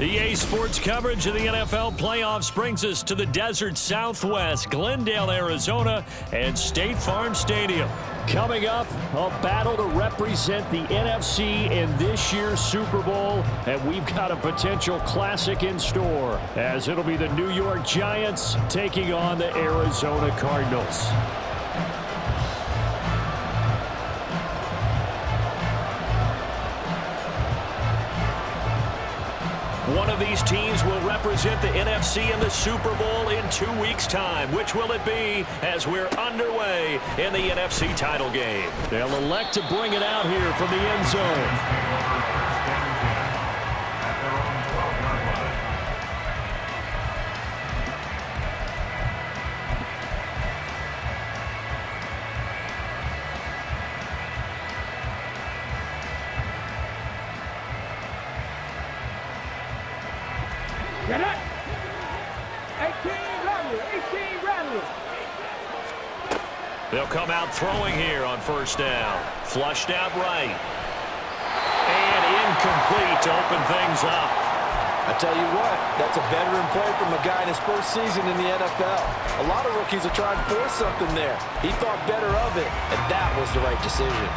EA Sports coverage of the NFL playoffs brings us to the desert Southwest, Glendale, Arizona, and State Farm Stadium. Coming up, a battle to represent the NFC in this year's Super Bowl, and we've got a potential classic in store, as it'll be the New York Giants taking on the Arizona Cardinals. One of these teams will represent the NFC in the Super Bowl in 2 weeks' time. Which will it be as we're underway in the NFC title game? They'll elect to bring it out here from the end zone. Get it! 18 rally. They'll come out throwing here on first down. Flushed out right. And incomplete to open things up. I tell you what, that's a veteran play from a guy in his first season in the NFL. A lot of rookies are trying to force something there. He thought better of it, and that was the right decision.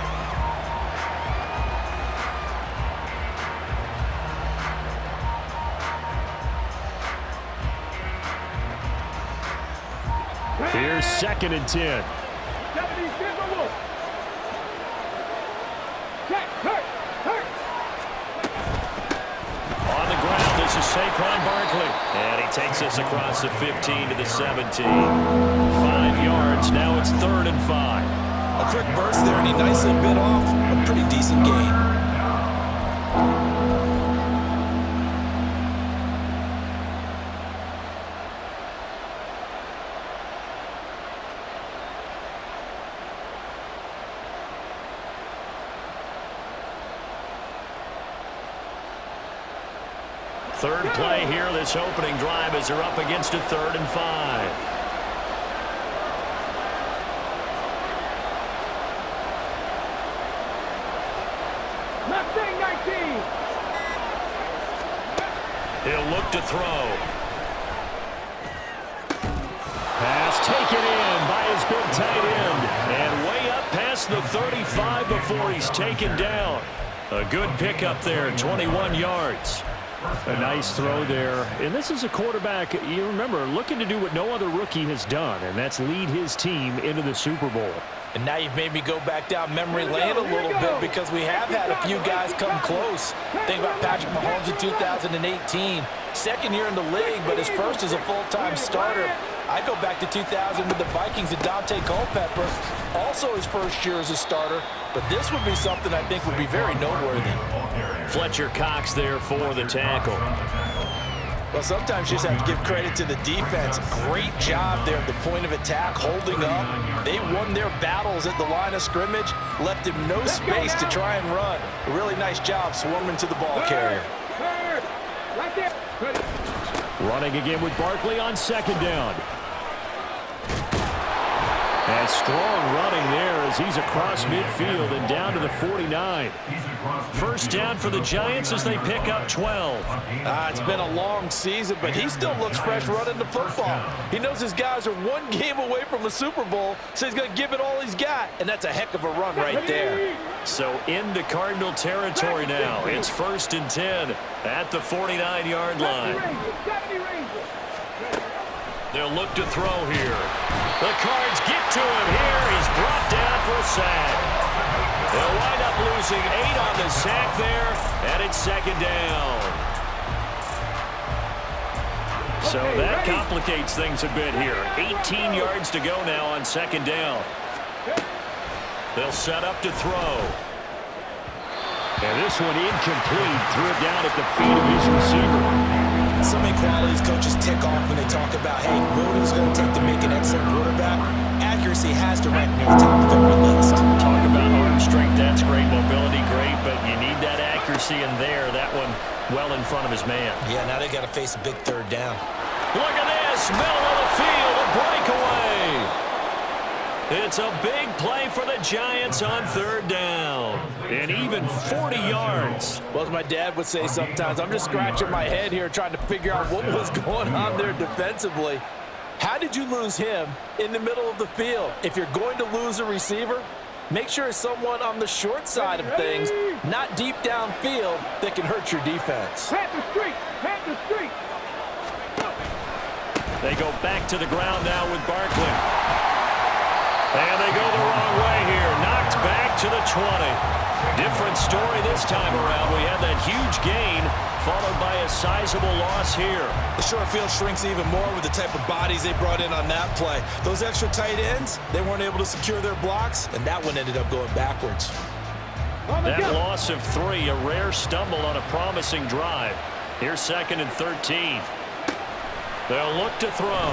Here's 2nd and 10. On the ground, this is Saquon Barkley. And he takes us across the 15 to the 17. 5 yards. Now it's 3rd and 5. A quick burst there, and he nicely bit off a pretty decent gain. Third play here, this opening drive, as they're up against a 3rd and 5. He'll look to throw. Pass taken in by his big tight end. And way up past the 35 before he's taken down. A good pickup there, 21 yards. A nice throw there. And this is a quarterback, you remember, looking to do what no other rookie has done, and that's lead his team into the Super Bowl. And now you've made me go back down memory lane a little bit, because we have had a few guys come close. Think about Patrick Mahomes in 2018. Second year in the league, but his first as a full-time starter. I go back to 2000 with the Vikings and Dante Culpepper. Also his first year as a starter. But this would be something I think would be very noteworthy. Fletcher Cox there for the tackle. Well, sometimes you just have to give credit to the defense. Great job there at the point of attack, holding up. They won their battles at the line of scrimmage, left him no space to try and run. A really nice job swarming to the ball carrier. Right there. Running again with Barkley on 2nd down. And strong running there as he's across midfield and down to the 49. First down for the Giants as they pick up 12. It's been a long season, but he still looks fresh running the football. He knows his guys are one game away from the Super Bowl, so he's going to give it all he's got, and that's a heck of a run right there. So into Cardinal territory now. It's 1st and 10 at the 49-yard line. They'll look to throw here. The Cards get to him here. He's brought down for a sack. They'll wind up losing 8 on the sack there, and it's 2nd down. So that complicates things a bit here. 18 yards to go now on 2nd down. They'll set up to throw. And this one incomplete. Threw it down at the feet of his receiver. So many qualities coaches tick off when they talk about, hey, what is it going to take to make an excellent quarterback? Accuracy has to rank near the top of every list. Talk about arm strength, that's great. Mobility, great, but you need that accuracy in there. That one well in front of his man. Yeah, now they got to face a big 3rd down. Look at this, middle of the field, a breakaway. It's a big play for the Giants on third down. And even 40 yards. Well, as my dad would say sometimes, I'm just scratching my head here trying to figure out what was going on there defensively. How did you lose him in the middle of the field? If you're going to lose a receiver, make sure it's someone on the short side of things, not deep downfield, that can hurt your defense. Pat the street. Pat the street. They go back to the ground now with Barkley. And they go the wrong way here. Knocked back to the 20. Different story this time around. We had that huge gain followed by a sizable loss here. The short field shrinks even more with the type of bodies they brought in on that play. Those extra tight ends, they weren't able to secure their blocks, and that one ended up going backwards. That loss of 3, a rare stumble on a promising drive. Here's 2nd and 13. They'll look to throw.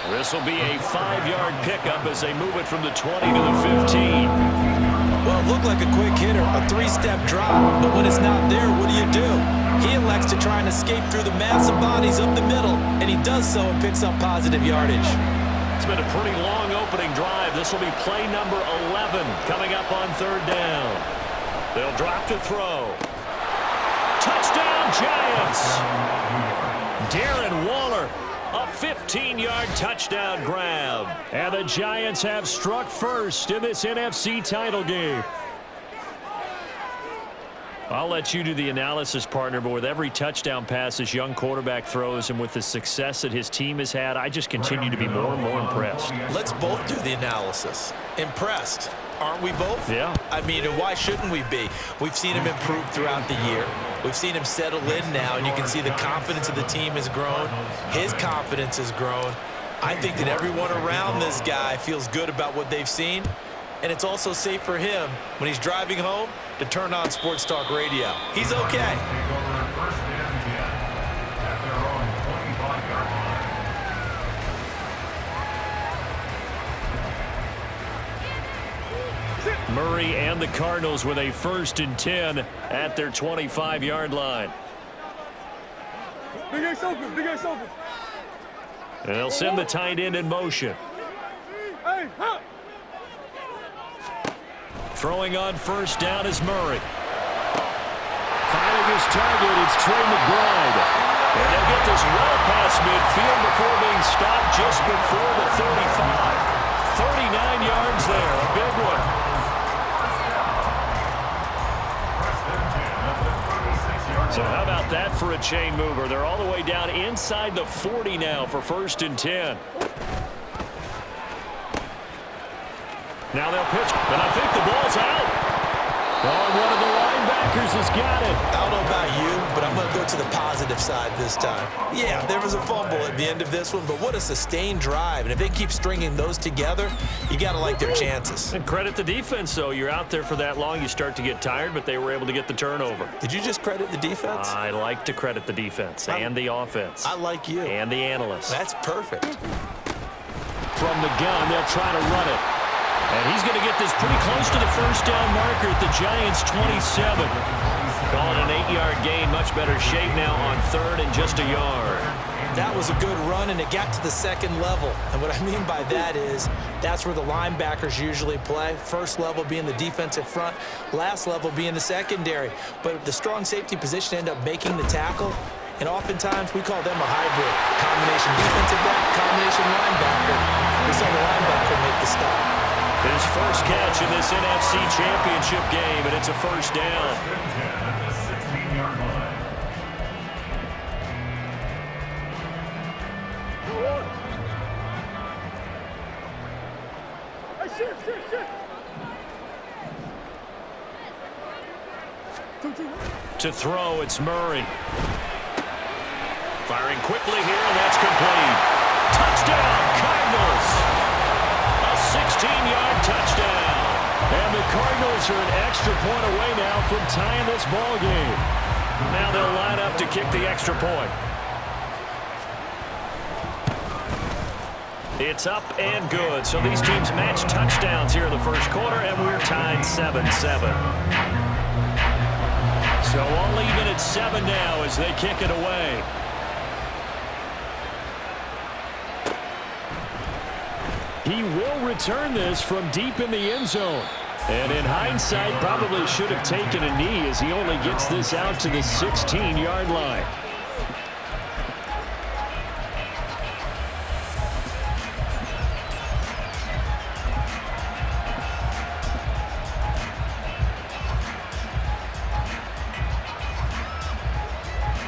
This will be a 5-yard pickup as they move it from the 20 to the 15. Well, it looked like a quick hitter, a 3-step drop, but when it's not there, what do? He elects to try and escape through the massive bodies up the middle, and he does so and picks up positive yardage. It's been a pretty long opening drive. This will be play number 11 coming up on third down. They'll drop to throw. Touchdown, Giants! Darren Waller. A 15-yard touchdown grab. And the Giants have struck first in this NFC title game. I'll let you do the analysis, partner, but with every touchdown pass this young quarterback throws and with the success that his team has had, I just continue to be more and more impressed. Let's both do the analysis. Impressed. Aren't we both? Yeah. I mean, and why shouldn't we be? We've seen him improve throughout the year. We've seen him settle in now, and you can see the confidence of the team has grown. His confidence has grown. I think that everyone around this guy feels good about what they've seen, and it's also safe for him when he's driving home to turn on Sports Talk Radio. He's okay. Murray and the Cardinals with a 1st and 10 at their 25-yard line. Big Ace open. Big Ace open. And they'll send the tight end in motion. Hey, huh. Throwing on 1st down is Murray. Finding his target, it's Trey McBride. And they'll get this well past midfield before being stopped just before the 35. 39 yards there, a big one. So how about that for a chain mover? They're all the way down inside the 40 now for 1st and 10. Now they'll pitch, and I think the ball's out. Oh, one of the linebackers has got it. I don't know about you, but I'm going to go to the positive side this time. Yeah, there was a fumble at the end of this one, but what a sustained drive. And if they keep stringing those together, you got to like their chances. And credit the defense, though. You're out there for that long, you start to get tired, but they were able to get the turnover. Did you just credit the defense? I like to credit the defense and the offense. I like you. And the analysts. That's perfect. From the gun, they'll try to run it. And he's going to get this pretty close to the 1st down marker at the Giants' 27. Calling an 8-yard gain, much better shape now on 3rd and just a yard. That was a good run, and it got to the 2nd level. And what I mean by that is that's where the linebackers usually play. 1st level being the defensive front, last level being the secondary. But the strong safety position ended up making the tackle. And oftentimes we call them a hybrid. Combination defensive back, combination linebacker. We saw the linebacker make the stop. His first catch in this NFC Championship game, and it's a 1st down. Hey, shit. To throw, it's Murray. Firing quickly here, and that's complete. Touchdown, Cardinals! 16-yard touchdown. And the Cardinals are an extra point away now from tying this ball game. Now they'll line up to kick the extra point. It's up and good. So these teams match touchdowns here in the 1st quarter, and we're tied 7-7. So all even at 7 now as they kick it away. He will return this from deep in the end zone. And in hindsight, probably should have taken a knee as he only gets this out to the 16-yard line.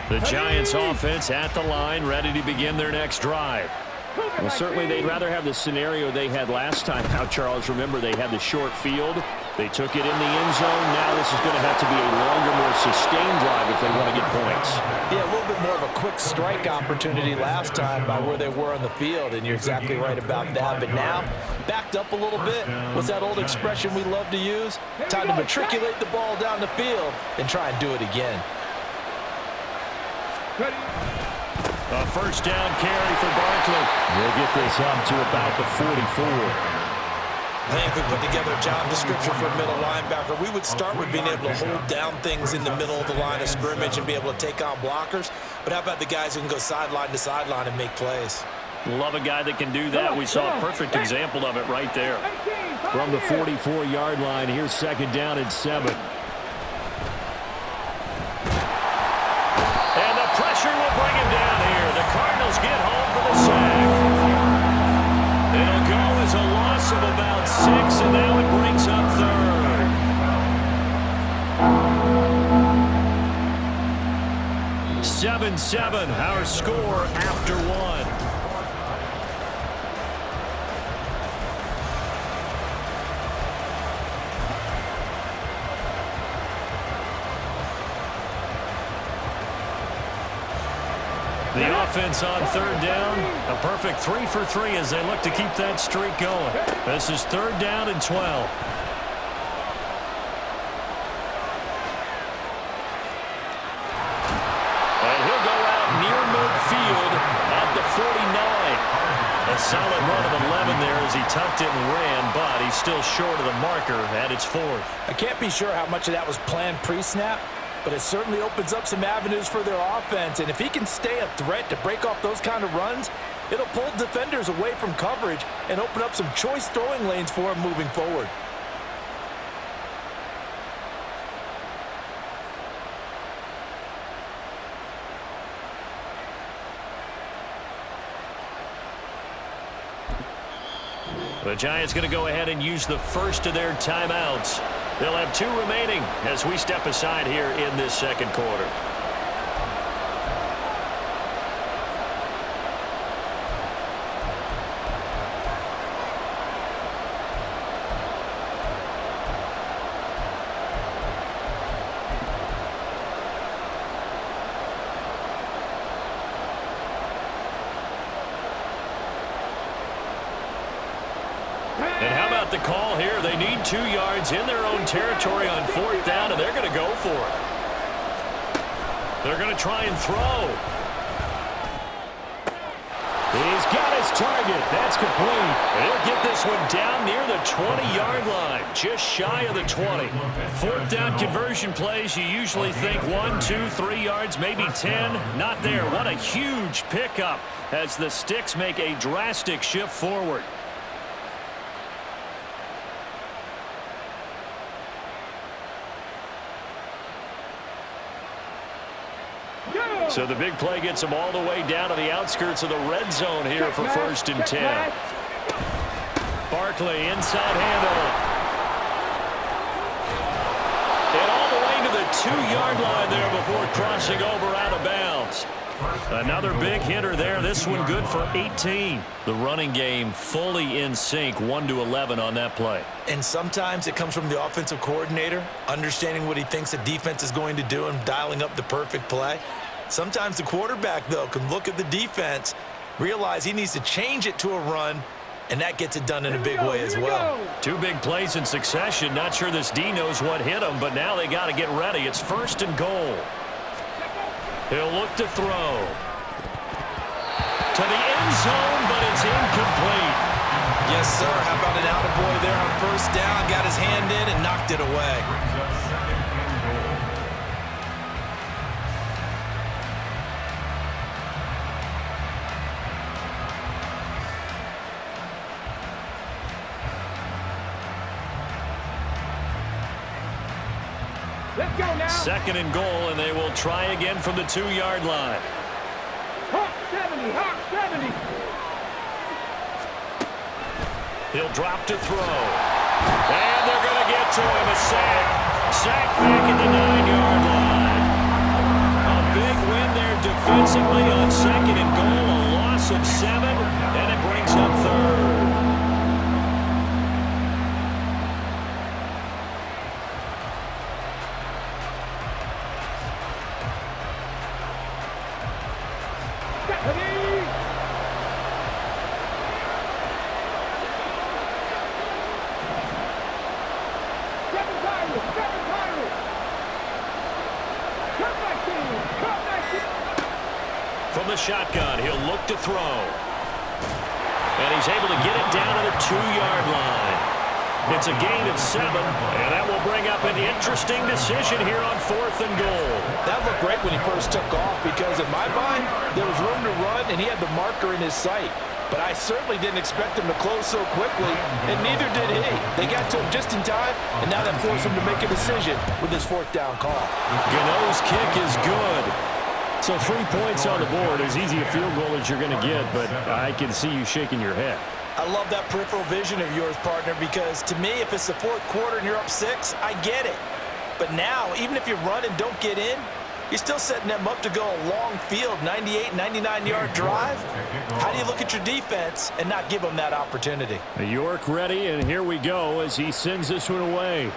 The Giants offense at the line, ready to begin their next drive. Well, certainly they'd rather have the scenario they had last time out, Charles. Remember, they had the short field. They took it in the end zone. Now this is going to have to be a longer, more sustained drive if they want to get points. Yeah, a little bit more of a quick strike opportunity last time by where they were on the field, and you're exactly right about that. But now, backed up a little bit. What's that old expression we love to use? Time to matriculate the ball down the field and try and do it again. A first down carry for Barkley. We'll get this up to about the 44. I think if we put together a job description for a middle linebacker, we would start with being able to hold down things in the middle of the line of scrimmage and be able to take on blockers. But how about the guys who can go sideline to sideline and make plays? Love a guy that can do that. We saw a perfect example of it right there. From the 44-yard line, here's second down and 7. And the pressure will bring him down here. The Cardinals get home for the sack. It'll go as a loss of about 6, and now it brings up third. 7-7, our score after 1. The offense on third down, a perfect 3 for 3 as they look to keep that streak going. This is third down and 12. And he'll go out near midfield at the 49. A solid run of 11 there as he tucked it and ran, but he's still short of the marker at its 4th. I can't be sure how much of that was planned pre-snap, but it certainly opens up some avenues for their offense. And if he can stay a threat to break off those kind of runs, it'll pull defenders away from coverage and open up some choice throwing lanes for him moving forward. The Giants going to go ahead and use the first of their timeouts. They'll have 2 remaining as we step aside here in this second quarter. And how about the call here? They need 2 yards in their own territory on 4th down, and they're going to go for it. They're going to try and throw. He's got his target. That's complete. He'll get this one down near the 20-yard line, just shy of the 20. 4th down conversion plays, you usually think 1, 2, 3 yards, maybe 10. Not there. What a huge pickup as the Sticks make a drastic shift forward. So the big play gets them all the way down to the outskirts of the red zone here for 1st and 10. Barkley inside handoff. And all the way to the 2-yard line there before crossing over out of bounds. Another big hitter there. This one good for 18. The running game fully in sync, 1-11 on that play. And sometimes it comes from the offensive coordinator, understanding what he thinks the defense is going to do and dialing up the perfect play. Sometimes the quarterback, though, can look at the defense, realize he needs to change it to a run, and that gets it done in a big way as well. 2 big plays in succession. Not sure this D knows what hit him, but now they got to get ready. It's 1st and goal. He'll look to throw. To the end zone, but it's incomplete. Yes, sir. How about an attaboy there on 1st down? Got his hand in and knocked it away. Let's go now. Second and goal, and they will try again from the 2-yard line. Hot 70, hot 70. He'll drop to throw. And they're going to get to him. A sack. Sack back at the 9-yard line. A big win there defensively on second and goal. A loss of 7, and it brings up third. From the shotgun, he'll look to throw. And he's able to get it down to the 2-yard line. It's a gain of 7, and that will bring up an interesting decision here on 4th and goal. That looked great when he first took off because, in my mind, there was room to run, and he had the marker in his sight. But I certainly didn't expect him to close so quickly, and neither did he. They got to him just in time, and now that forced him to make a decision with his 4th down call. Gano's kick is good. So 3 points on the board, as easy a field goal as you're going to get, but I can see you shaking your head. I love that peripheral vision of yours, partner, because to me, if it's the 4th quarter and you're up 6, I get it. But now, even if you run and don't get in, you're still setting them up to go a long field, 98, 99-yard drive. How do you look at your defense and not give them that opportunity? York ready, and here we go as he sends this one away.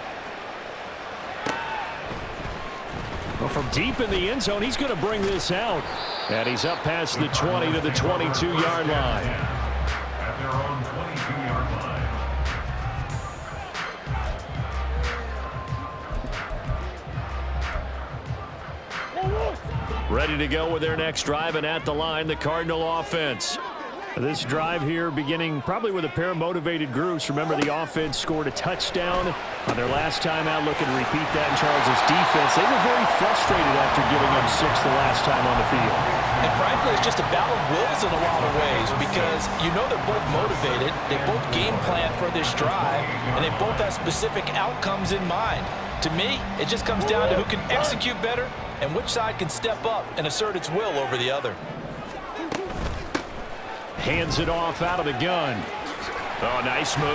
Well, from deep in the end zone, he's going to bring this out. And he's up past the 20 to the 22-yard line. At their own 22-yard line. Ready to go with their next drive, and at the line, the Cardinal offense. This drive here beginning probably with a pair of motivated groups. Remember, the offense scored a touchdown on their last time out. Looking to repeat that in Charles' defense. They were very frustrated after giving up 6 the last time on the field. And frankly, it's just a battle of wills in a lot of ways because you know they're both motivated. They both game plan for this drive, and they both have specific outcomes in mind. To me, it just comes down to who can execute better and which side can step up and assert its will over the other. Hands it off out of the gun. Oh, nice move.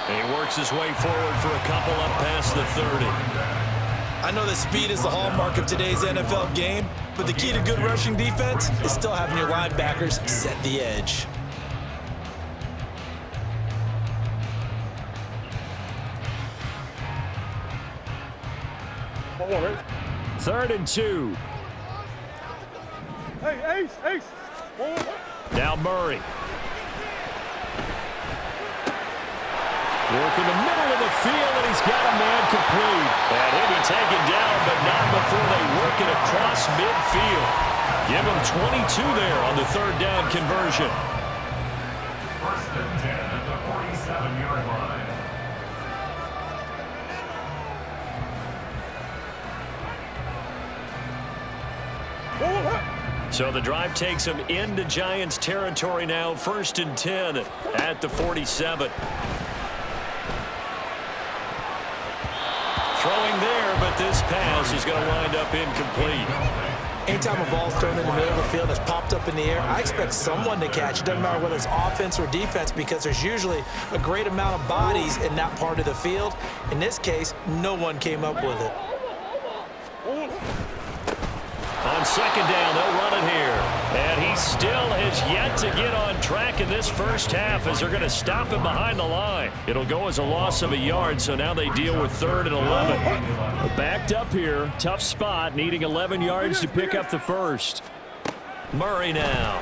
And he works his way forward for a couple up past the 30. I know that speed is the hallmark of today's NFL game, but the key to good rushing defense is still having your linebackers set the edge. Come on, Ace. 3rd and 2. Hey, Ace, Ace. Now Murray. Working the middle of the field, and he's got a man complete. And he'll be taken down, but not before they work it across midfield. Give him 22 there on the 3rd down conversion. 1st and 10 at the 47-yard line. So the drive takes him into Giants territory now. 1st and 10 at the 47. Throwing there, but this pass is going to wind up incomplete. Anytime a ball's thrown in the middle of the field that's popped up in the air, I expect someone to catch. It doesn't matter whether it's offense or defense because there's usually a great amount of bodies in that part of the field. In this case, no one came up with it. On 2nd down, they'll run it here. And he still has yet to get on track in this first half as they're going to stop him behind the line. It'll go as a loss of a yard, so now they deal with 3rd and 11. Backed up here, tough spot, needing 11 yards to pick up the first. Murray now.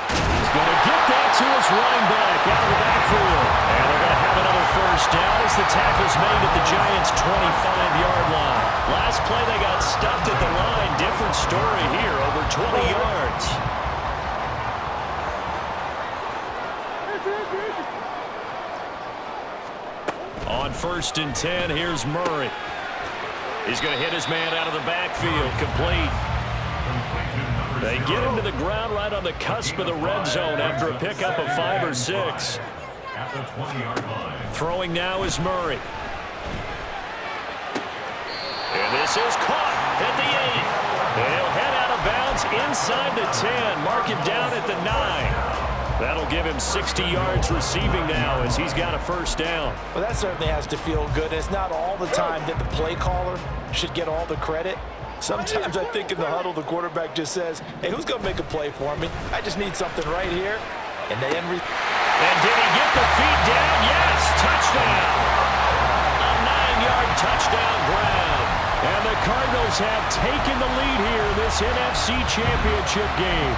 He's going to get that to his running back out of the backfield. And they're going to have another first down as the tackle's made at the Giants' 25-yard line. Last play, they got stuffed at the line. Different story here, over 20 yards. On 1st and 10, here's Murray. He's going to hit his man out of the backfield, complete. They get him to the ground right on the cusp of the red zone after a pickup of 5 or 6. At the 20-yard line. Throwing now is Murray. pass is caught at the 8. He'll head out of bounds inside the 10. Mark him down at the 9. That'll give him 60 yards receiving now as he's got a first down. Well, that certainly has to feel good. It's not all the time that the play caller should get all the credit. Sometimes I think in the huddle, the quarterback just says, hey, who's going to make a play for me? I just need something right here. And did he get the feet down? Yes, touchdown. A 9-yard touchdown grab. And the Cardinals have taken the lead here in this NFC Championship game.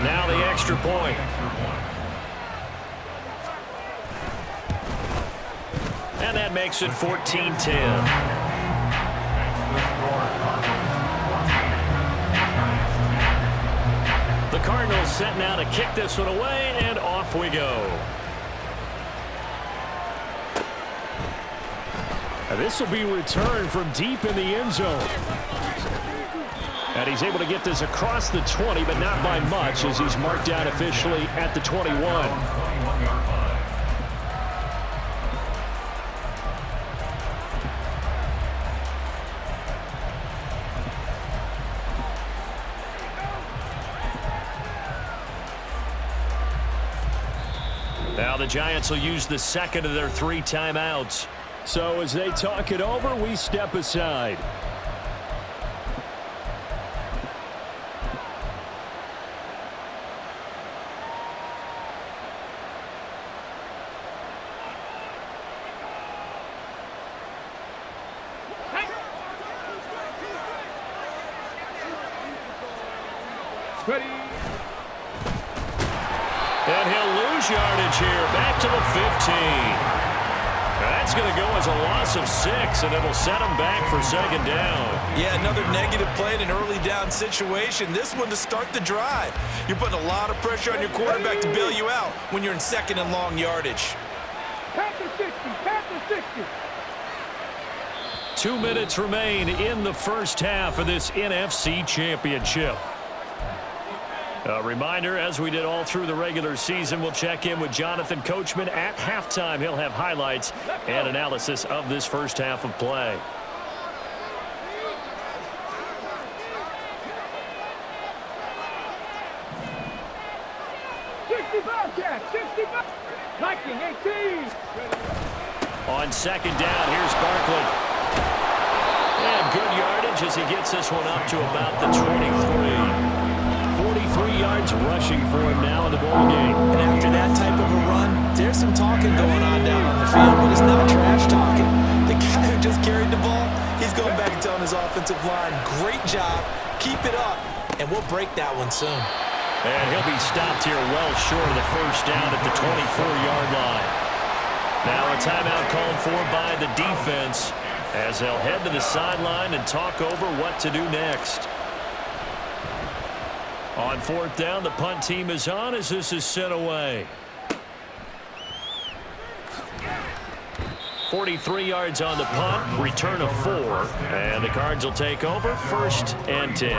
Now the extra point. And that makes it 14-10. The Cardinals set now to kick this one away, and off we go. And this will be returned from deep in the end zone. And he's able to get this across the 20, but not by much as he's marked down officially at the 21. Now the Giants will use the second of their 3 timeouts. So as they talk it over, we step aside. Ready. And he'll lose yardage here, back to the 15. That's going to go as a loss of 6, and it'll set him back for second down. Yeah, another negative play in an early down situation. This one to start the drive. You're putting a lot of pressure on your quarterback to bail you out when you're in second and long yardage. Panther 60, Panther 60. 2 minutes remain in the first half of this NFC Championship. A reminder, as we did all through the regular season, we'll check in with Jonathan Coachman at halftime. He'll have highlights and analysis of this first half of play. Viking 18. On second down, here's Barkley. And good yardage as he gets this one up to about the 23. 43 yards rushing for him now in the ball game. And after that type of a run, there's some talking going on down on the field, but it's not trash talking. The guy who just carried the ball, he's going back and telling his offensive line, great job, keep it up, and we'll break that one soon. And he'll be stopped here well short of the first down at the 24-yard line. Now a timeout called for by the defense as they'll head to the sideline and talk over what to do next. On fourth down, the punt team is on as this is sent away. 43 yards on the punt, return of 4, and the Cards will take over, 1st and 10.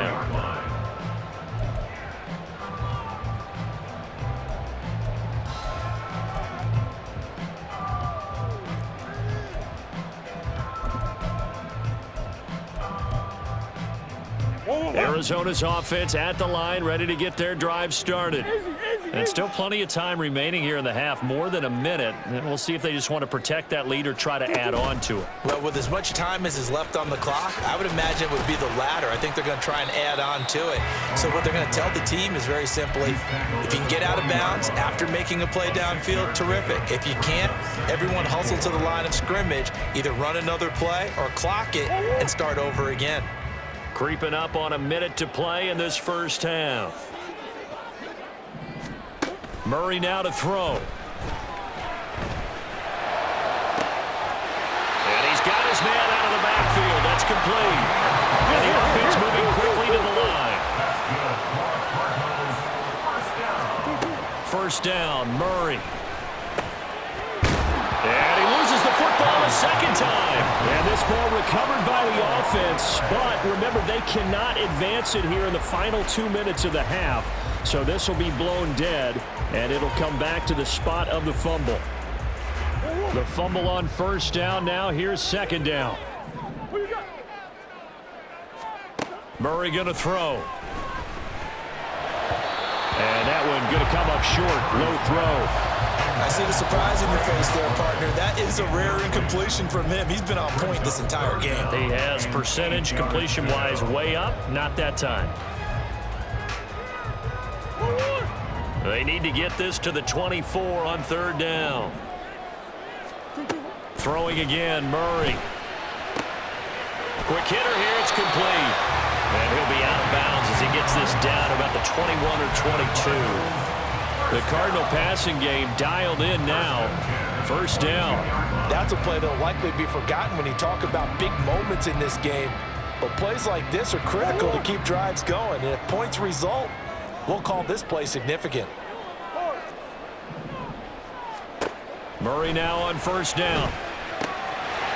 Arizona's offense at the line, ready to get their drive started. And still plenty of time remaining here in the half, more than a minute. And we'll see if they just want to protect that lead or try to add on to it. Well, with as much time as is left on the clock, I would imagine it would be the latter. I think they're going to try and add on to it. So what they're going to tell the team is very simply, if you can get out of bounds after making a play downfield, terrific. If you can't, everyone hustle to the line of scrimmage, either run another play or clock it and start over again. Creeping up on a minute to play in this first half. Murray now to throw. And he's got his man out of the backfield. That's complete. And the offense moving quickly to the line. First down, Murray. And he loses the football a second time. And this ball recovered by the offense. But remember, they cannot advance it here in the final 2 minutes of the half. So this will be blown dead, and it'll come back to the spot of the fumble. The fumble on first down now. Here's second down. Murray going to throw. And that one going to come up short. Low throw. I see the surprise in your face there, partner. That is a rare incompletion from him. He's been on point this entire game. He has percentage completion-wise way up. Not that time. They need to get this to the 24 on third down. Throwing again, Murray. Quick hitter here, it's complete. And he'll be out of bounds as he gets this down about the 21 or 22. The Cardinal passing game dialed in now. First down. That's a play that will likely be forgotten when you talk about big moments in this game. But plays like this are critical to keep drives going. And if points result, we'll call this play significant. Murray now on first down.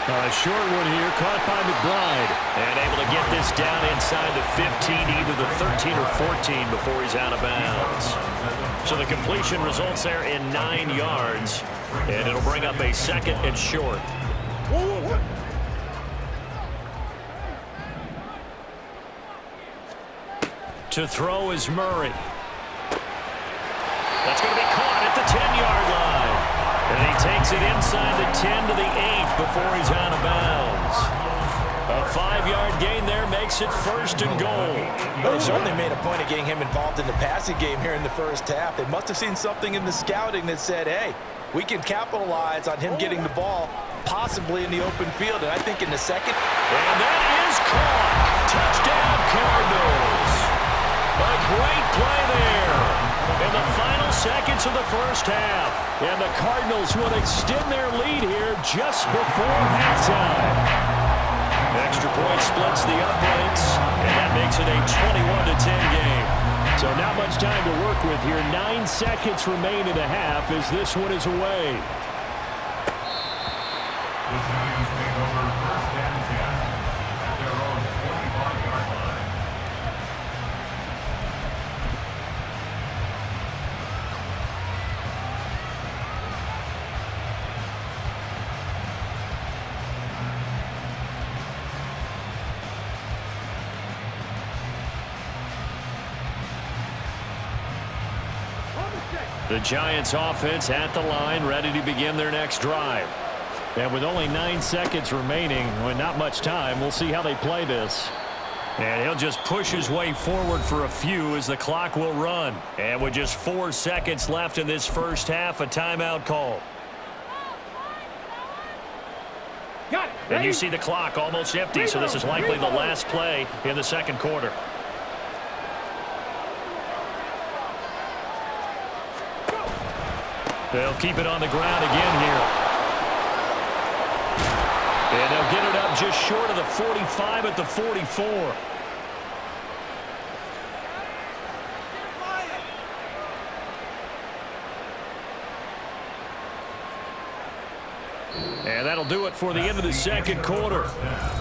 A short one here, caught by McBride. And able to get this down inside the 15, either the 13 or 14 before he's out of bounds. So the completion results there in 9 yards. And it'll bring up a second and short. To throw is Murray. That's going to be caught at the 10-yard line. And he takes it inside the 10 to the 8 before he's out of bounds. A 5-yard gain there makes it first and goal. Well, they certainly made a point of getting him involved in the passing game here in the first half. They must have seen something in the scouting that said, hey, we can capitalize on him getting the ball, possibly in the open field. And I think in the second. And that is caught. Touchdown, Cardinals. A great play there in the final seconds of the first half. And the Cardinals will extend their lead here just before halftime. Extra point splits the uprights, and that makes it a 21-10 game. So not much time to work with here. 9 seconds remain in the half as this one is away. The Giants take over first and 10 at their own 25-yard line. The Giants offense at the line, ready to begin their next drive. And with only 9 seconds remaining, with not much time, we'll see how they play this. And he'll just push his way forward for a few as the clock will run. And with just 4 seconds left in this first half, a timeout call. And you see the clock almost empty, so this is likely the last play in the second quarter. They'll keep it on the ground again here. And they'll get it up just short of the 45 at the 44. And that'll do it for the end of the second quarter.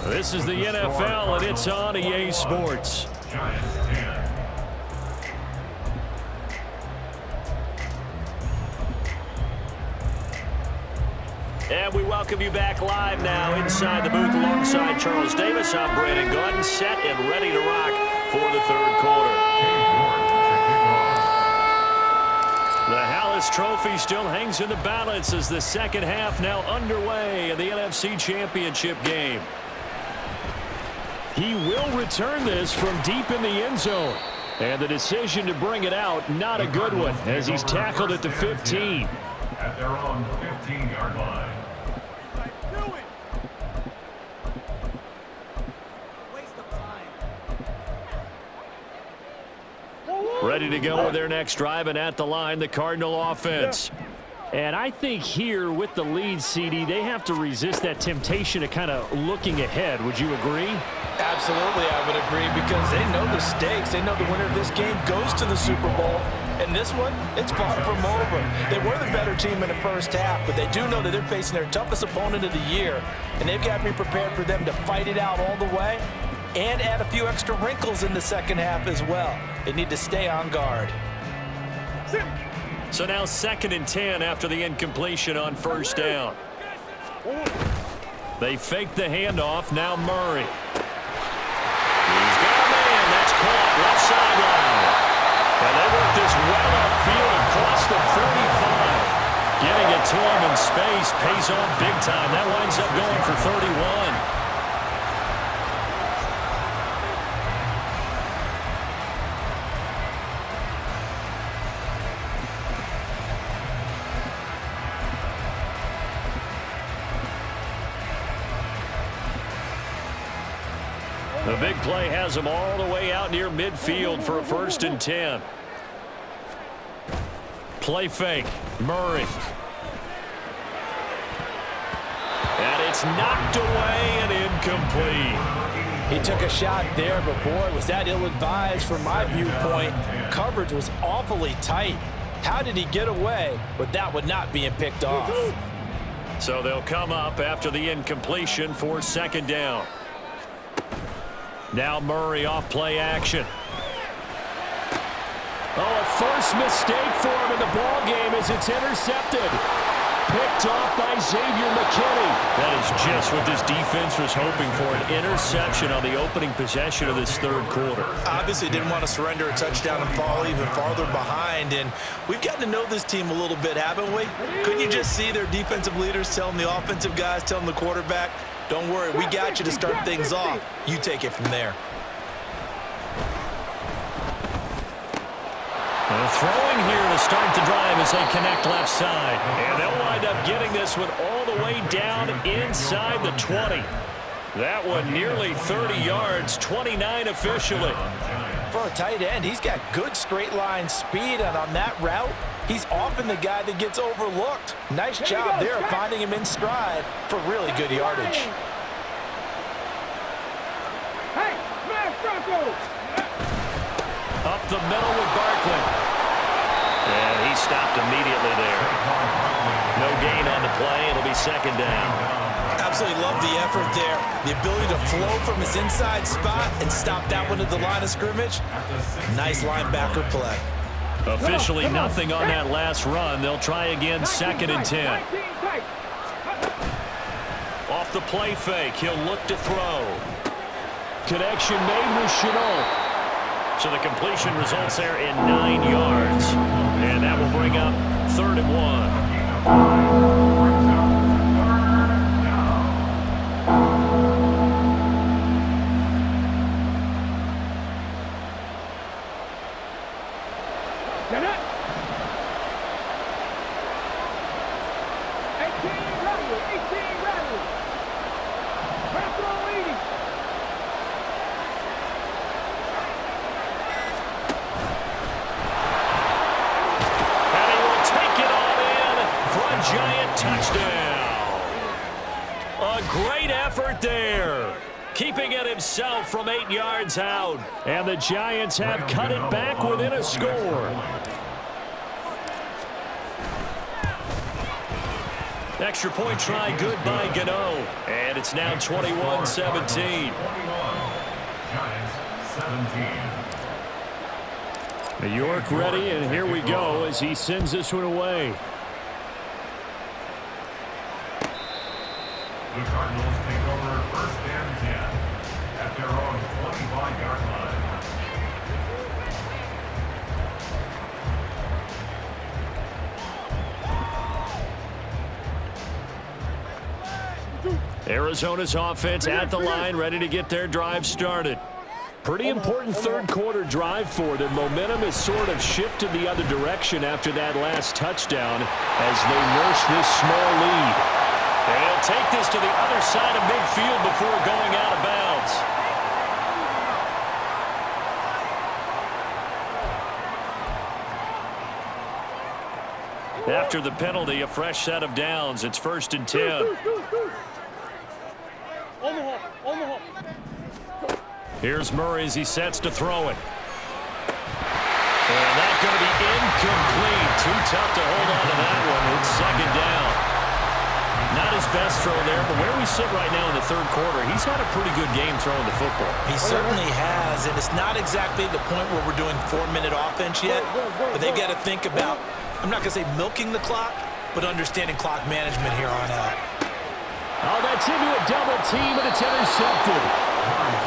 This is the NFL, and it's on EA Sports. Giants 10. And we welcome you back live now inside the booth alongside Charles Davis. I'm Brandon Gordon, set and ready to rock for the third quarter. The Hallis Trophy still hangs in the balance as the second half now underway in the NFC Championship game. He will return this from deep in the end zone. And the decision to bring it out, not a good one, as he's tackled at the 15. At their own 15-yard line. Ready to go with their next drive, and at the line, the Cardinal offense. And I think here with the lead, CD, they have to resist that temptation of kind of looking ahead. Would you agree? Absolutely, I would agree, because they know the stakes. They know the winner of this game goes to the Super Bowl. And this one, it's far from over. They were the better team in the first half, but they do know that they're facing their toughest opponent of the year. And they've got to be prepared for them to fight it out all the way and add a few extra wrinkles in the second half as well. They need to stay on guard. So now 2nd and 10 after the incompletion on first down. They fake the handoff. Now Murray. He's got a man. That's caught. Left sideline. And they work this well upfield across the 45. Getting it to him in space pays off big time. That winds up going for 31. The big play has him all the way out near midfield for a 1st and 10. Play fake. Murray. And it's knocked away and incomplete. He took a shot there, but boy, was that ill-advised from my viewpoint. Coverage was awfully tight. How did he get away with that one not being picked off? So they'll come up after the incompletion for 2nd down. Now Murray off play action. Oh, a first mistake for him in the ball game as it's intercepted. Picked off by Xavier McKinney. That is just what this defense was hoping for, an interception on the opening possession of this 3rd quarter. Obviously didn't want to surrender a touchdown and fall even farther behind, and we've gotten to know this team a little bit, haven't we? Couldn't you just see their defensive leaders telling the offensive guys, telling the quarterback, don't worry, we got you to start things off. You take it from there. Throwing here to start the drive as they connect left side. And they'll wind up getting this one all the way down inside the 20. That one nearly 30 yards, 29 officially. For a tight end, he's got good straight line speed, and on that route, he's often the guy that gets overlooked. Nice job there of finding him in stride for really good yardage. Hey, smash Bronco! Up the middle with Barkley. And he stopped immediately there. No gain on the play. It'll be 2nd down. Absolutely love the effort there. The ability to flow from his inside spot and stop that one at the line of scrimmage. Nice linebacker play. Officially nothing on that last run. They'll try again 2nd and 10. Off the play fake. He'll look to throw. Connection made with Chenault. So the completion results there in 9 yards. And that will bring up 3rd and 1. Get it! 18 rattle! Personal leading! Giant touchdown. A great effort there. Keeping it himself from 8 yards out. And the Giants have cut it back within a score. Extra point try good by Gano. And it's now 21-17. Giants 17. New York ready, and here we go as he sends this one away. The Cardinals take over 1st and 10 at their own 25-yard line. Arizona's offense at the line, ready to get their drive started. Pretty important 3rd quarter drive for them. Momentum has sort of shifted the other direction after that last touchdown as they nurse this small lead. They'll take this to the other side of midfield before going out of bounds. After the penalty, a fresh set of downs. It's 1st and 10. Here's Murray as he sets to throw it. And that's going to be incomplete. Too tough to hold on to that one. It's 2nd down. Not as best throw there, but where we sit right now in the third quarter, he's had a pretty good game throwing the football. He certainly has, and it's not exactly the point where we're doing 4-minute offense yet, but they've got to think about, I'm not going to say milking the clock, but understanding clock management here on out. Oh, that's into a double team, and it's intercepted.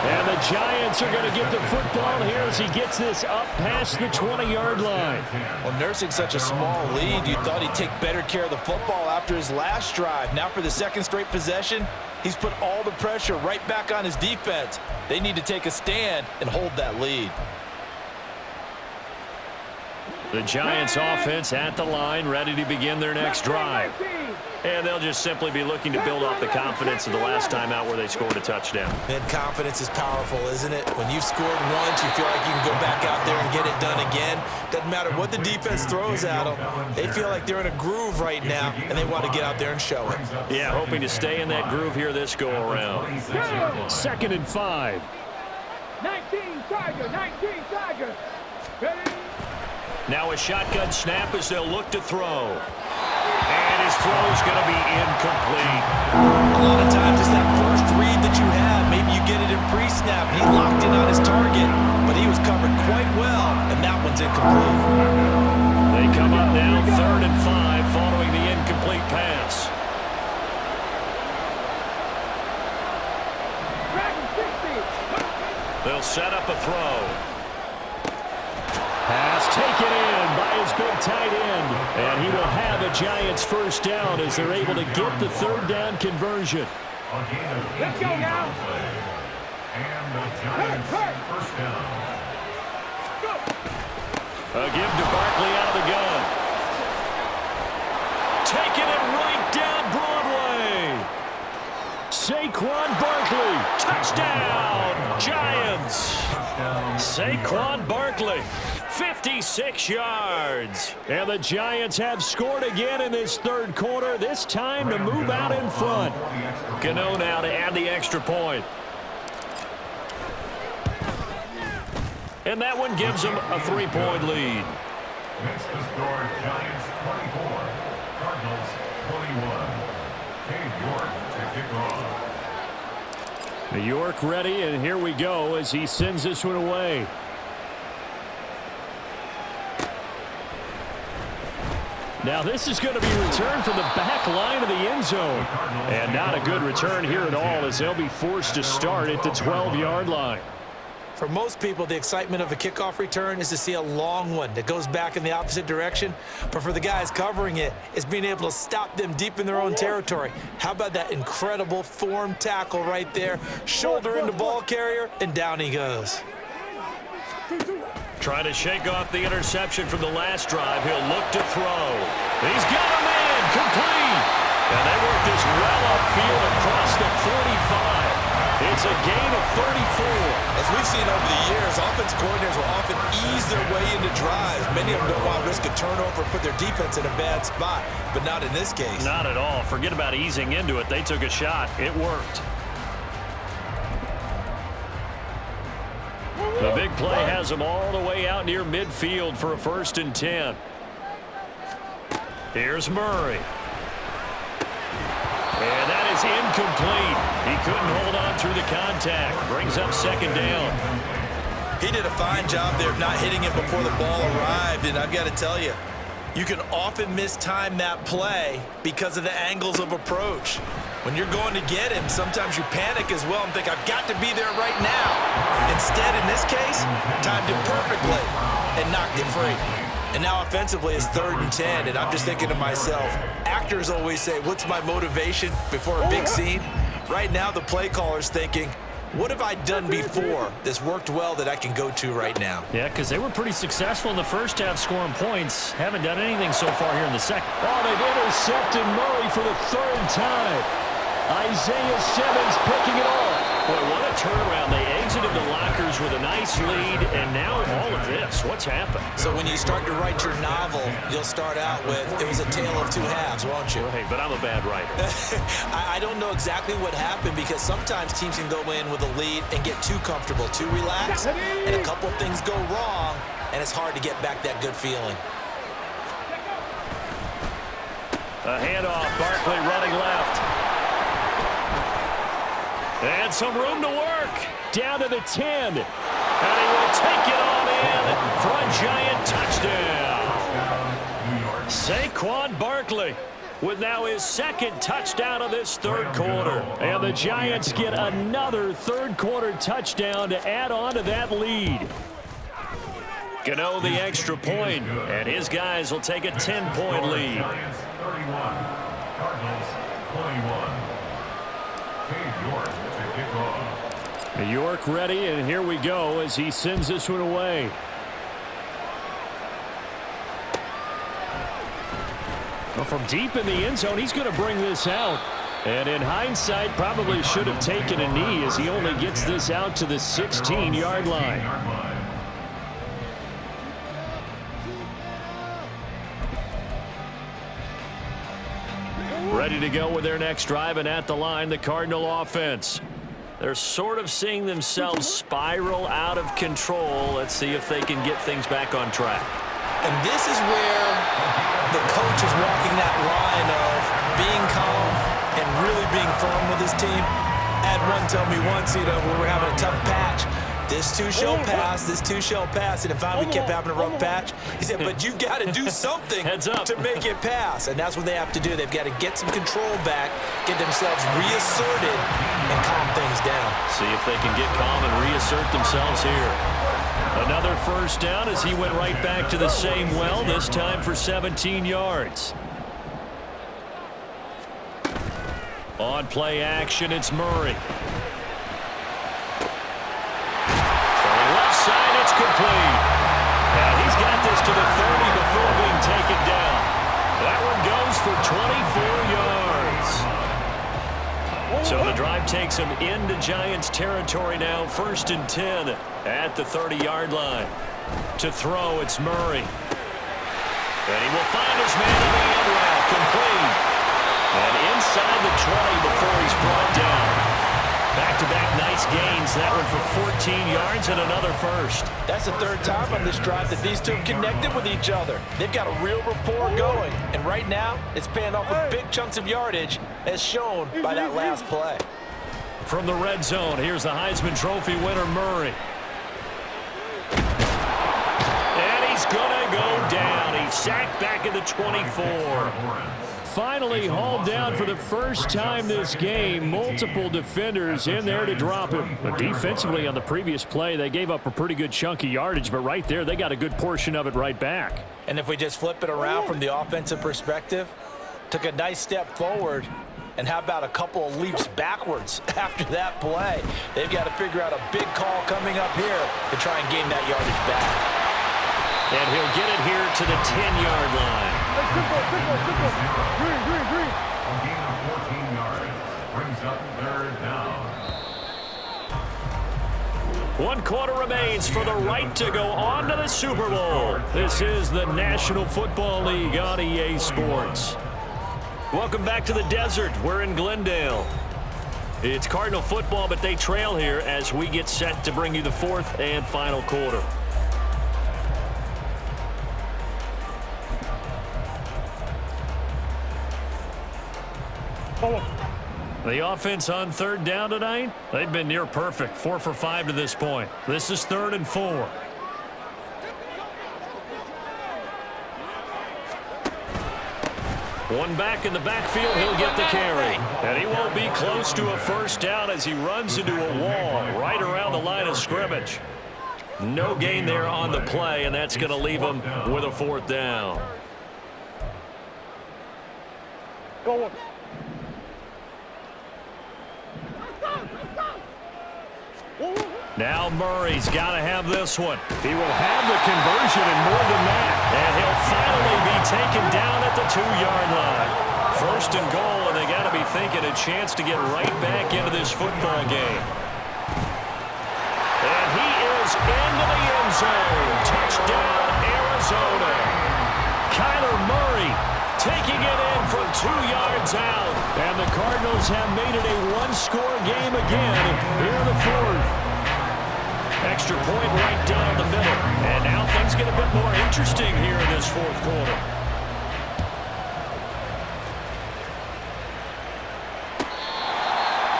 And the Giants are going to get the football here as he gets this up past the 20-yard line. Well, nursing such a small lead, you thought he'd take better care of the football after his last drive. Now for the second straight possession, he's put all the pressure right back on his defense. They need to take a stand and hold that lead. The Giants offense at the line, ready to begin their next drive. And they'll just simply be looking to build off the confidence of the last time out where they scored a touchdown. And confidence is powerful, isn't it? When you've scored once, you feel like you can go back out there and get it done again. Doesn't matter what the defense throws at them. They feel like they're in a groove right now, and they want to get out there and show it. Yeah, hoping to stay in that groove here this go-around. 2nd and 5. 19 Tiger, 19 Tiger. Ready? Now a shotgun snap as they'll look to throw. And his throw is going to be incomplete. A lot of times it's that first read that you have. Maybe you get it in pre-snap. He locked in on his target, but he was covered quite well, and that one's incomplete. They come up now 3rd and 5 following the incomplete pass. They'll set up a throw. Pass taken in by his big tight end. And he will have a Giants first down as they're able to get the 3rd down conversion. Let's go now. And the Giants first down. A give to Barkley out of the gun. Taking it right down Broadway. Saquon Barkley. Touchdown, Giants. Saquon Barkley. 56 yards. And the Giants have scored again in this third quarter, this time to move out in front. Gano now to add the extra point. And that one gives them a 3-point lead. Next to score, Giants 24, Cardinals 21. Cade York to kick off. New York ready, and here we go as he sends this one away. Now this is going to be returned from the back line of the end zone. And not a good return here at all as they'll be forced to start at the 12-yard line. For most people, the excitement of a kickoff return is to see a long one that goes back in the opposite direction. But for the guys covering it, it's being able to stop them deep in their own territory. How about that incredible form tackle right there? Shoulder into ball carrier, and down he goes. Trying to shake off the interception from the last drive. He'll look to throw. He's got him in. Complete. And they work this well upfield across the 45. It's a gain of 34. As we've seen over the years, offensive coordinators will often ease their way into drives. Many of them don't want to risk a turnover and put their defense in a bad spot, but not in this case. Not at all. Forget about easing into it. They took a shot. It worked. The big play has them all the way out near midfield for a 1st and 10. Here's Murray. And that is incomplete. He couldn't hold on through the contact. Brings up 2nd down. He did a fine job there of not hitting it before the ball arrived, and I've got to tell you, you can often mistime that play because of the angles of approach. When you're going to get him, sometimes you panic as well and think, I've got to be there right now. Instead, in this case, timed it perfectly and knocked it free. And now offensively, it's 3rd and 10, and I'm just thinking to myself, actors always say, what's my motivation before a big scene? Right now, the play caller's thinking, what have I done before that's worked well that I can go to right now? Yeah, because they were pretty successful in the first half scoring points. Haven't done anything so far here in the second. Oh, they've intercepted Murray for the 3rd time. Isaiah Simmons picking it off. Boy, what a turnaround. They exited the lockers with a nice lead, and now all of this. What's happened? So when you start to write your novel, you'll start out with, it was a tale of 2 halves, won't you? Hey, but I'm a bad writer. I don't know exactly what happened because sometimes teams can go in with a lead and get too comfortable, too relaxed, and a couple of things go wrong, and it's hard to get back that good feeling. A handoff, Barkley running left. got some room to work. Down to the 10. And he will take it on in for a giant touchdown. Saquon Barkley with now his second touchdown of this third quarter. And the Giants get another third-quarter touchdown to add on to that lead. Gano the extra point, and his guys will take a 10-point lead. Giants 31, Cardinals 21. Dave York to kick off. York ready, and here we go as he sends this one away. Well, from deep in the end zone, he's going to bring this out. And in hindsight, probably should have taken a knee as he only gets this out to the 16-yard line. Ready to go with their next drive, and at the line, the Cardinal offense. They're sort of seeing themselves spiral out of control. Let's see if they can get things back on track. And this is where the coach is walking that line of being calm and really being firm with his team. Had one tell me once, when we're having a tough patch, this too shall pass, this too shall pass. And if finally kept having a rough patch, he said, but you've got to do something to make it pass. And that's what they have to do. They've got to get some control back, get themselves reasserted, and calm things down. See if they can get calm and reassert themselves here. Another first down as he went right back to the same well, this time for 17 yards. On play action, it's Murray. Side, it's complete. And he's got this to the 30 before being taken down. That one goes for 24 yards. So the drive takes him into Giants territory now, 1st and 10 at the 30-yard line. To throw, it's Murray. And he will find his man in the end route, complete. And inside the 20 before he's brought down. Back-to-back nice gains. That one for 14 yards and another first. That's the third time on this drive that these two have connected with each other. They've got a real rapport going. And right now, it's paying off with big chunks of yardage, as shown by that last play. From the red zone, here's the Heisman Trophy winner, Murray. And he's going to go down. He's sacked back at the 24. Finally hauled down for the first time this game. Multiple defenders in there to drop him. But defensively on the previous play, they gave up a pretty good chunk of yardage, but right there, they got a good portion of it right back. And if we just flip it around from the offensive perspective, took a nice step forward, and how about a couple of leaps backwards after that play? They've got to figure out a big call coming up here to try and gain that yardage back. And he'll get it here to the 10-yard line. Green. A gain of 14 yards brings up 3rd down. 1 quarter remains for the right to go on to the Super Bowl. This is the National Football League on EA Sports. Welcome back to the desert. We're in Glendale. It's Cardinal football, but they trail here as we get set to bring you the 4th and final quarter. The offense on 3rd down tonight, they've been near perfect, 4 for 5 to this point. This is 3rd and 4. One back in the backfield, he'll get the carry. And he won't be close to a first down as he runs into a wall right around the line of scrimmage. No gain there on the play, and that's going to leave him with a 4th down. Go on. Now Murray's got to have this one. He will have the conversion and more than that. And he'll finally be taken down at the 2-yard line. 1st and goal, and they got to be thinking a chance to get right back into this football game. And he is into the end zone. Touchdown, Arizona. Kyler Murray taking it in from 2 yards out. And the Cardinals have made it a 1-score game again here in the 4th. Extra point right down the middle. And now things get a bit more interesting here in this 4th quarter.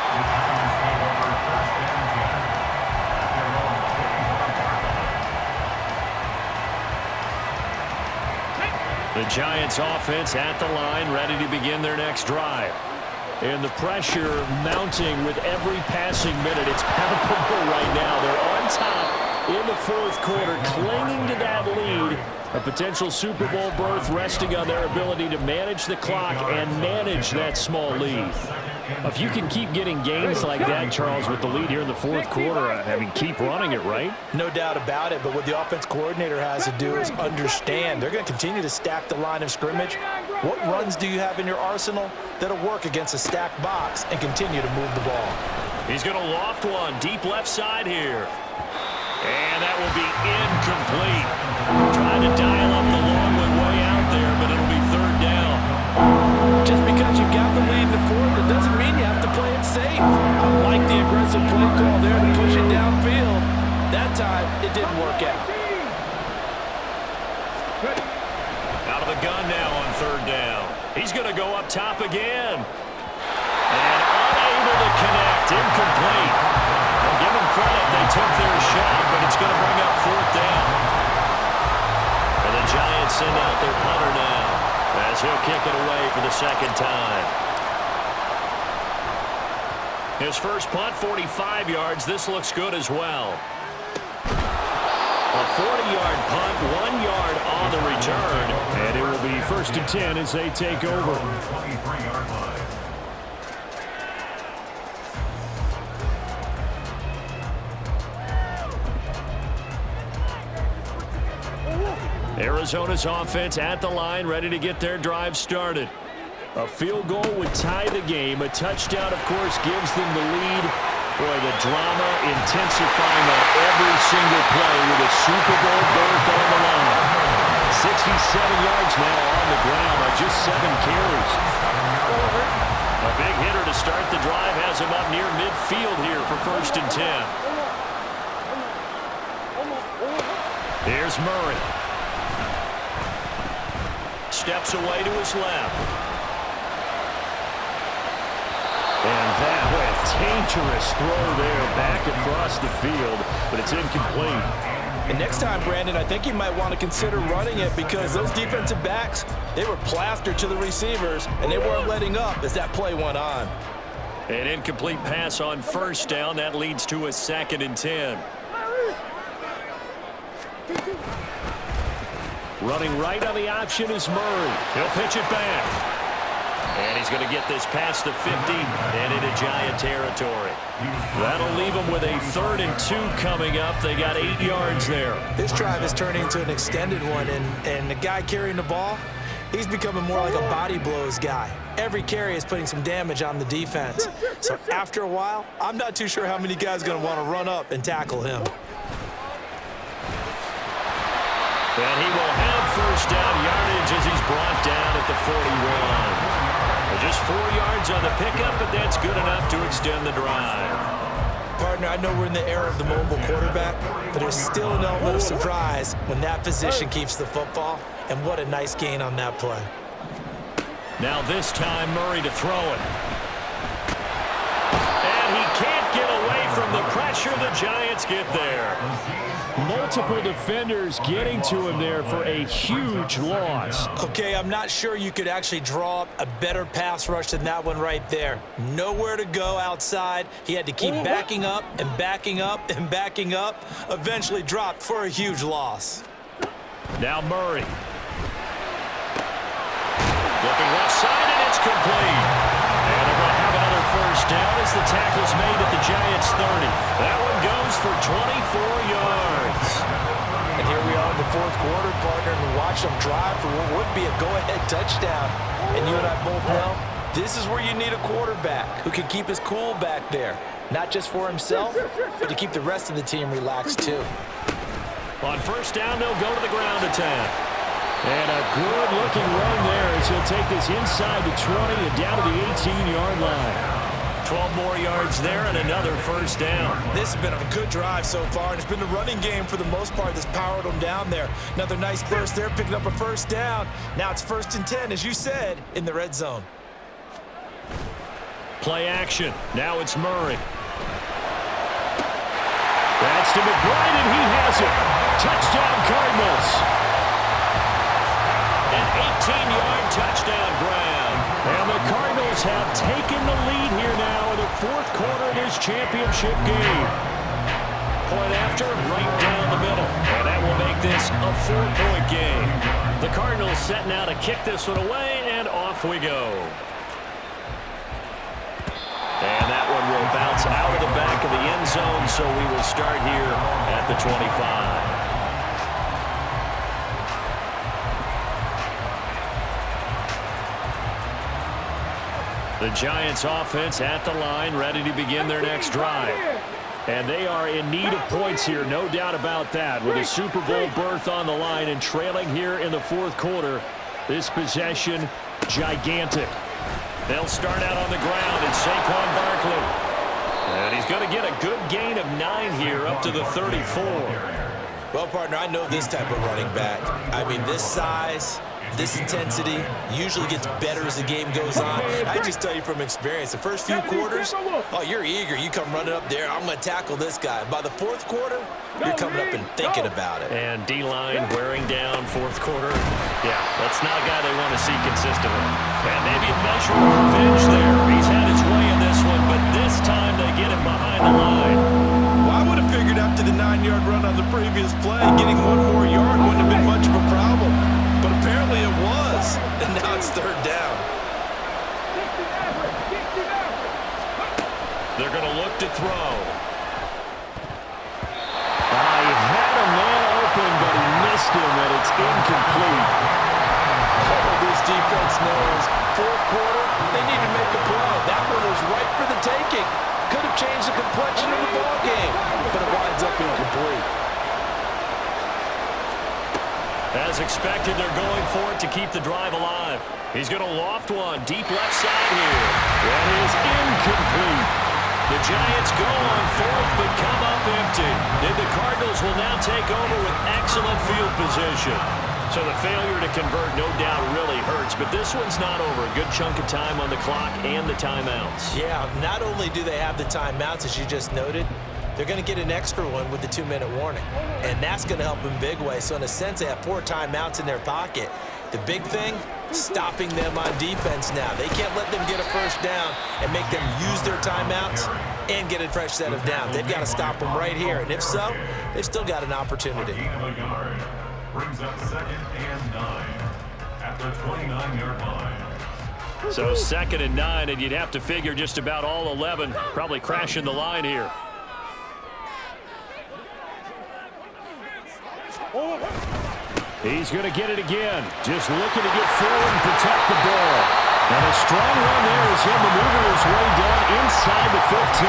The Giants take over The Giants offense at the line, ready to begin their next drive. And the pressure mounting with every passing minute. It's palpable right now. They're on top in the fourth quarter, clinging to that lead. A potential Super Bowl berth resting on their ability to manage the clock and manage that small lead. If you can keep getting gains like that, Charles, with the lead here in the fourth quarter, I mean, keep running it, right? No doubt about it, but what the offense coordinator has to do is understand. They're going to continue to stack the line of scrimmage. What runs do you have in your arsenal that'll work against a stacked box and continue to move the ball? He's going to loft one deep left side here. And that will be incomplete. Trying to dial up the long one way out there, but it'll be third down. Just because you've got the lead in the fourth, it doesn't mean you have to play it safe. I like the aggressive play call there to push it downfield. That time, it didn't work out. Out of the gun now on third down. He's going to go up top again. And unable to connect. Incomplete. Well, give them credit. They took their shot, but it's going to bring up fourth down. And the Giants send out their punter now, as he'll kick it away for the second time. His first punt, 45 yards. This looks good as well. A 40-yard punt, 1 yard on the return. And it will be first and 10 as they take over. Arizona's offense at the line, ready to get their drive started. A field goal would tie the game. A touchdown, of course, gives them the lead. Boy, the drama intensifying on every single play with a Super Bowl berth on the line. 67 yards now on the ground on just 7 carries. A big hitter to start the drive has him up near midfield here for first and 10. Here's Murray. Steps away to his left. And that was a dangerous throw there back across the field, but it's incomplete. And next time, Brandon, I think you might want to consider running it because those defensive backs, they were plastered to the receivers, and they weren't letting up as that play went on. An incomplete pass on first down. That leads to a second and 10. Running right on the option is Murray. He'll pitch it back. And he's going to get this past the 50 and into Giant territory. That'll leave him with a 3rd and 2 coming up. They got 8 yards there. This drive is turning into an extended one, and the guy carrying the ball, he's becoming more like a body blows guy. Every carry is putting some damage on the defense. So after a while, I'm not too sure how many guys are going to want to run up and tackle him. And he will have first down yardage as he's brought down at the 41. Just 4 yards on the pickup, but that's good enough to extend the drive. Partner, I know we're in the era of the mobile quarterback, but there's still an element of surprise when that position keeps the football, and what a nice gain on that play. Now this time, Murray to throw it. And he can't get away from the pressure. The Giants get there. Multiple defenders getting to him there for a huge loss. Okay, I'm not sure you could actually draw up a better pass rush than that one right there. Nowhere to go outside. He had to keep backing up and backing up and backing up. Eventually dropped for a huge loss. Now Murray. Looking left side, and it's complete. And they're going to have another first down as the tackle's made at the Giants' 30. That one goes for 24 yards. And here we are in the fourth quarter, partner, and watch them drive for what would be a go-ahead touchdown. And you and I both know this is where you need a quarterback who can keep his cool back there. Not just for himself, but to keep the rest of the team relaxed too. On first down, they'll go to the ground attack. And a good-looking run there as he'll take this inside the 20 and down to the 18-yard line. 12 more yards there and another first down. This has been a good drive so far, and it's been the running game for the most part that's powered them down there. Another nice burst there, picking up a first down. Now it's first and 10, as you said, in the red zone. Play action. Now it's Murray. That's to McBride, and he has it. Touchdown, Cardinals. An 15-yard touchdown grab. And the Cardinals have taken the lead here now in the fourth quarter of this championship game. Point after, right down the middle. And that will make this a 4-point game. The Cardinals set now to kick this one away, and off we go. And that one will bounce out of the back of the end zone, so we will start here at the 25. The Giants offense at the line, ready to begin their next drive. And they are in need of points here, no doubt about that. With a Super Bowl berth on the line and trailing here in the fourth quarter, this possession, gigantic. They'll start out on the ground, and Saquon Barkley. And he's going to get a good gain of 9 here, up to the 34. Well, partner, I know this type of running back. I mean, this size, this intensity usually gets better as the game goes on. I just tell you from experience, the first few quarters, oh, you're eager. You come running up there, I'm going to tackle this guy. By the fourth quarter, you're coming up and thinking about it. And D-line wearing down fourth quarter. Yeah, that's not a guy they want to see consistently. And maybe a measure of revenge there. He's had his way in this one, but this time they get him behind the line. Well, I would have figured after the 9-yard run on the previous play, getting one more yard wouldn't have been much of a problem. But apparently it was, and now it's third down. They're going to look to throw. He had a man open, but he missed him, and it's incomplete. Oh, this defense knows. Fourth quarter, they need to make a play. That one was right for the taking. Could have changed the complexion of the ball game, but it winds up incomplete. As expected, they're going for it to keep the drive alive. He's going to loft one deep left side here. That is incomplete. The Giants go on fourth but come up empty. Then the Cardinals will now take over with excellent field position. So the failure to convert no doubt really hurts, but this one's not over. A good chunk of time on the clock and the timeouts. Yeah, not only do they have the timeouts, as you just noted, they're going to get an extra one with the 2-minute warning. And that's going to help in big way. So in a sense, they have 4 timeouts in their pocket. The big thing, stopping them on defense now. They can't let them get a first down and make them use their timeouts and get a fresh set of downs. They've got to stop them right here. And if so, they've still got an opportunity. Brings up 2nd and 9 at the 29-yard line. So 2nd and 9, and you'd have to figure just about all 11 probably crashing the line here. He's going to get it again. Just looking to get forward and protect the ball. And a strong run there as he'll maneuver his way down inside the 15.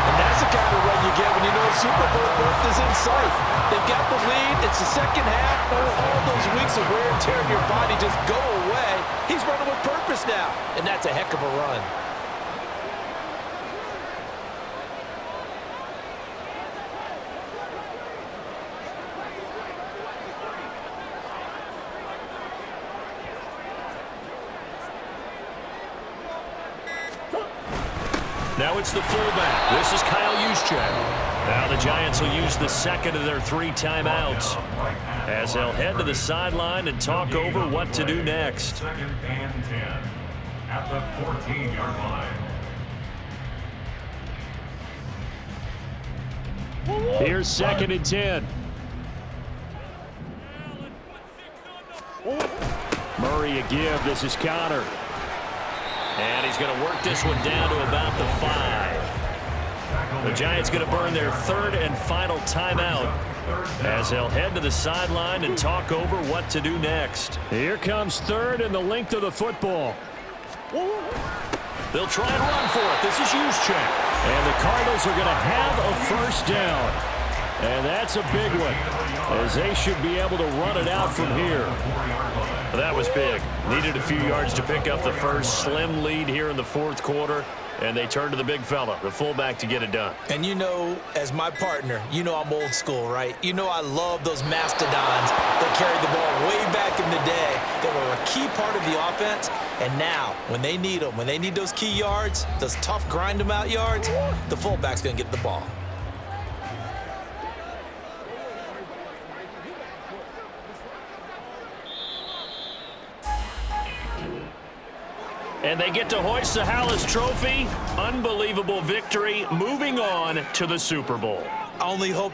And that's the kind of run you get when you know a Super Bowl berth is in sight. They've got the lead. It's the second half. All those weeks of wear and tear in your body just go away. He's running with purpose now. And that's a heck of a run. Now it's the fullback. This is Kyle Juszczyk. Now the Giants will use the second of their 3 timeouts as they'll head to the sideline and talk over what to do next. 2nd and 10 at the 14-yard line. Here's 2nd and 10. Murray a give. This is Connor. And he's going to work this one down to about the 5. The Giants going to burn their 3rd and final timeout as they'll head to the sideline and talk over what to do next. Here comes 3rd and the length of the football. They'll try and run for it. This is Juszczyk. And the Cardinals are going to have a first down. And that's a big one, as they should be able to run it out from here. That was big. Needed a few yards to pick up the first. Slim lead here in the fourth quarter, and they turn to the big fella, the fullback, to get it done. And you know, as my partner, you know I'm old school, right? You know I love those mastodons that carried the ball way back in the day that were a key part of the offense. And now, when they need them, when they need those key yards, those tough grind-them-out yards, the fullback's going to get the ball. And they get to hoist the Hallis Trophy. Unbelievable victory, moving on to the Super Bowl. I only hope